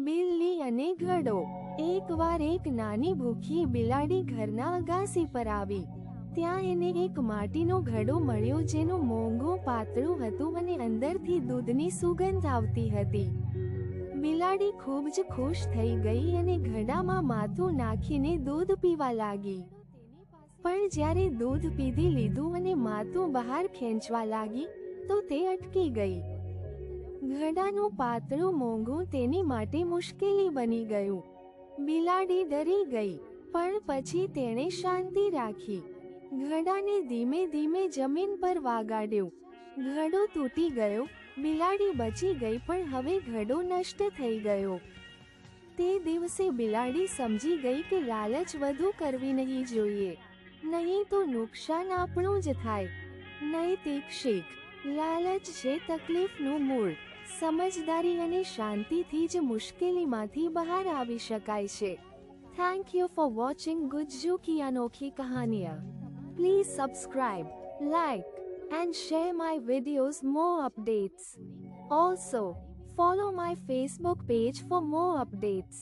બિલ્લી અને ઘડો। એકવાર એક નાની ભૂખી બિલાડી ઘરના અગાસી પર આવી। ત્યાં એને એક માટીનો ઘડો મળ્યો જેનું મોંઘું પાતળું હતું અને અંદરથી દૂધની સુગંધ આવતી હતી। બિલાડી ખૂબ જ ખુશ થઈ ગઈ અને ઘડામાં માથું નાખીને દૂધ પીવા લાગી। પણ જ્યારે દૂધ પીધી લીધું અને માથું બહાર ખેંચવા લાગી તો તે અટકી ગઈ। ઘડાનું પાતળું મોંઘું તેની માટે મુશ્કેલી બની ગયું। બિલાડી ડરી ગઈ, પણ પછી તેણે શાંતિ રાખી। ઘડાને ધીમે ધીમે જમીન પર વાગાડ્યું। ઘડો તૂટી ગયો। બિલાડી બચી ગઈ, પણ હવે ઘડો નષ્ટ થઈ ગયો। તે દિવસે બિલાડી સમજી ગઈ કે લાલચ વધુ કરવી નહીં જોઈએ, નહીં તો નુકસાન આપણું જ થાય। નૈતિક શીખ: લાલચ છે તકલીફનું મૂળ। સમજદારી અને શાંતિથી જ મુશ્કેલીમાંથી બહાર આવી શકાય છે। Thank you for watching Gujju કી અનોખી કહાનિयाँ। Please subscribe, like and share my videos more updates. Also, follow my Facebook page for more updates.